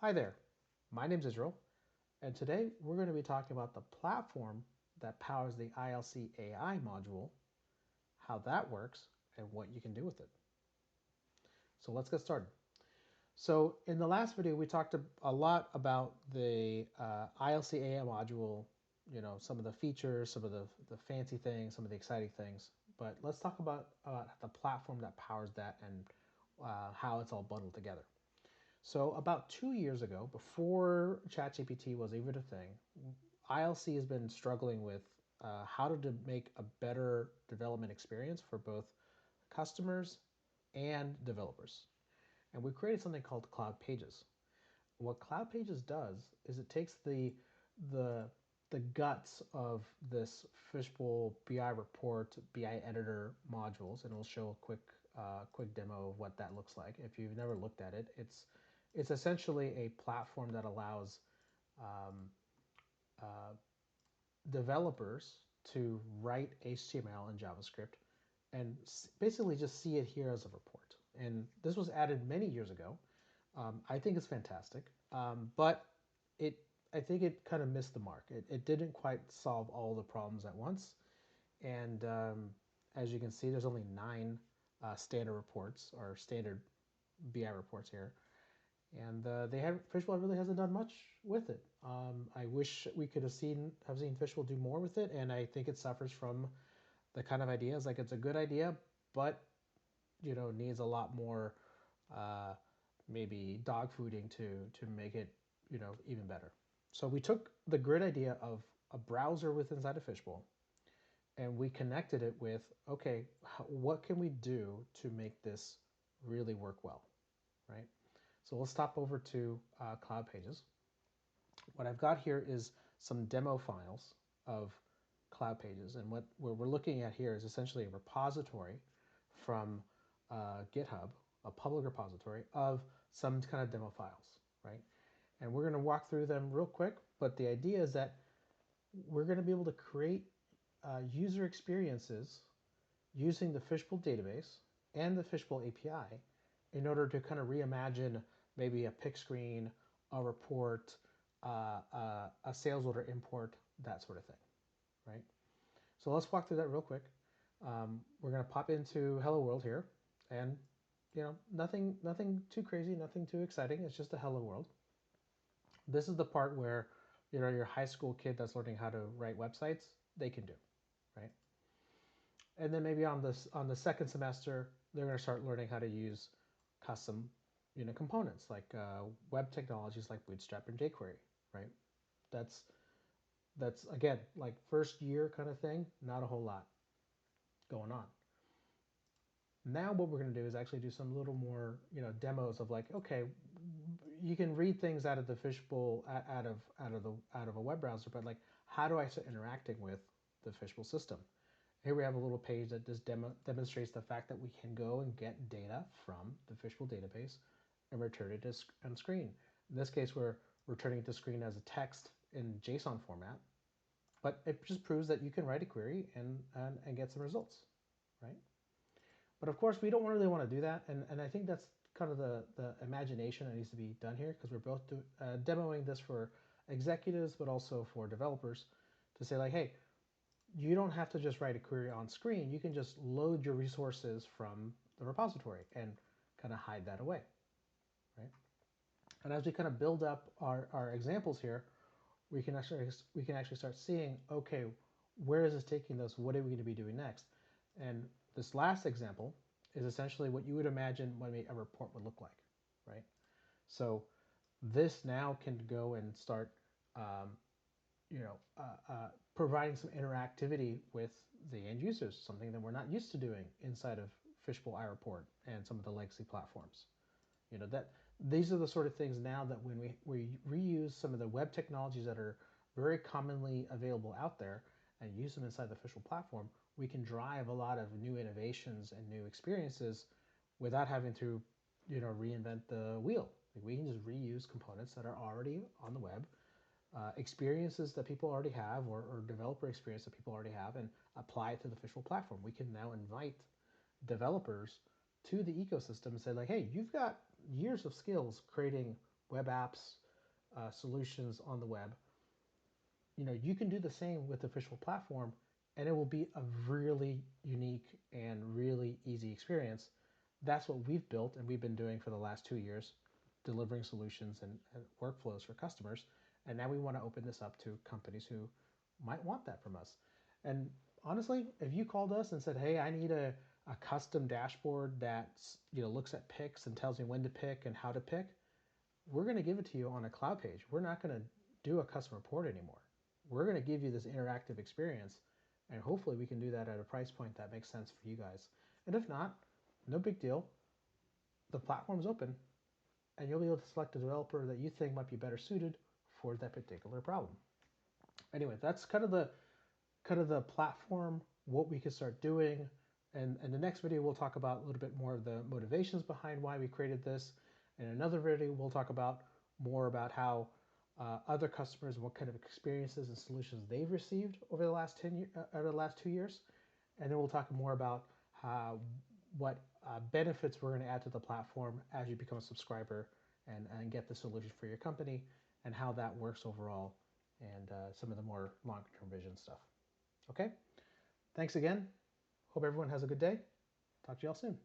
Hi there, my name is Israel, and today we're going to be talking about the platform that powers the ILC AI module, how that works, and what you can do with it. So let's get started. So in the last video, we talked a lot about the ILC AI module, some of the features, some of the fancy things, some of the exciting things. But let's talk about the platform that powers that and how it's all bundled together. So about 2 years ago, before ChatGPT was even a thing, ILC has been struggling with how to make a better development experience for both customers and developers. And we created something called CloudPages. What CloudPages does is it takes the the guts of this Fishbowl BI report, BI editor modules, and we'll show a quick demo of what that looks like. If you've never looked at it, it's essentially a platform that allows um, uh, developers to write HTML and JavaScript and basically just see it here as a report. And this was added many years ago. I think it's fantastic, but it I think it kind of missed the mark. It didn't quite solve all the problems at once. And as you can see, there's only 9 standard reports or standard BI reports here. And Fishbowl really hasn't done much with it. I wish we could have seen Fishbowl do more with it, and I think it suffers from the kind of ideas like it's a good idea, but needs a lot more uh, maybe dog fooding to make it even better. So we took the great idea of a browser with inside a Fishbowl, and we connected it with, okay, what can we do to make this really work well, right? So let's stop over to CloudPages. What I've got here is some demo files of CloudPages, and what we're looking at here is essentially a repository from GitHub, a public repository of some kind of demo files, right? And we're going to walk through them real quick, but the idea is that we're going to be able to create user experiences using the Fishbowl database and the Fishbowl API in order to kind of reimagine maybe a pick screen, a report, a sales order import, that sort of thing, right? So let's walk through that real quick. We're going to pop into Hello World here, and nothing too crazy, nothing too exciting. It's just a Hello World. This is the part where your high school kid that's learning how to write websites, they can do, right? And then maybe on the second semester, they're going to start learning how to use custom components like web technologies like Bootstrap and jQuery, right? That's that's again like first year kind of thing, not a whole lot going on. Now what we're going to do is actually do some little more demos of like, okay, you can read things out of the Fishbowl out of a web browser, but like how do I start interacting with the Fishbowl system? Here we have a little page that just demonstrates the fact that we can go and get data from the Fishbowl database and return it on screen. In this case, we're returning it to screen as a text in JSON format, but it just proves that you can write a query and get some results, right? But of course, we don't really want to do that, and I think that's kind of the imagination that needs to be done here, because we're both demoing this for executives, but also for developers to say like, hey, you don't have to just write a query on screen. You can just load your resources from the repository and kind of hide that away, right? And as we kind of build up our examples here, we can actually start seeing, okay, where is this taking us? What are we going to be doing next? And this last example is essentially what you would imagine what a report would look like, right? So this now can go and start providing some interactivity with the end users, something that we're not used to doing inside of Fishbowl iReport and some of the legacy platforms. That these are the sort of things now that when we reuse some of the web technologies that are very commonly available out there and use them inside the Fishbowl platform, we can drive a lot of new innovations and new experiences without having to reinvent the wheel. Like we can just reuse components that are already on the web, experiences that people already have, or developer experience that people already have, and apply it to the Fishbowl platform. We can now invite developers to the ecosystem and say like, hey, you've got years of skills creating web apps, solutions on the web. You can do the same with the Fishbowl platform, and it will be a really unique and really easy experience. That's what we've built and we've been doing for the last 2 years, delivering solutions and workflows for customers. And now we want to open this up to companies who might want that from us. And honestly, if you called us and said, hey, I need a custom dashboard that looks at picks and tells me when to pick and how to pick, we're going to give it to you on a cloud page. We're not going to do a custom report anymore. We're going to give you this interactive experience, and hopefully we can do that at a price point that makes sense for you guys. And if not, no big deal. The platform's open, and you'll be able to select a developer that you think might be better suited for that particular problem. Anyway, that's kind of the platform, what we can start doing. And in the next video, we'll talk about a little bit more of the motivations behind why we created this. In another video, we'll talk about more about how other customers, what kind of experiences and solutions they've received over the last 2 years. And then we'll talk more about what benefits we're going to add to the platform as you become a subscriber and get the solution for your company, and how that works overall, and some of the more long-term vision stuff. Okay? Thanks again. Hope everyone has a good day. Talk to you all soon.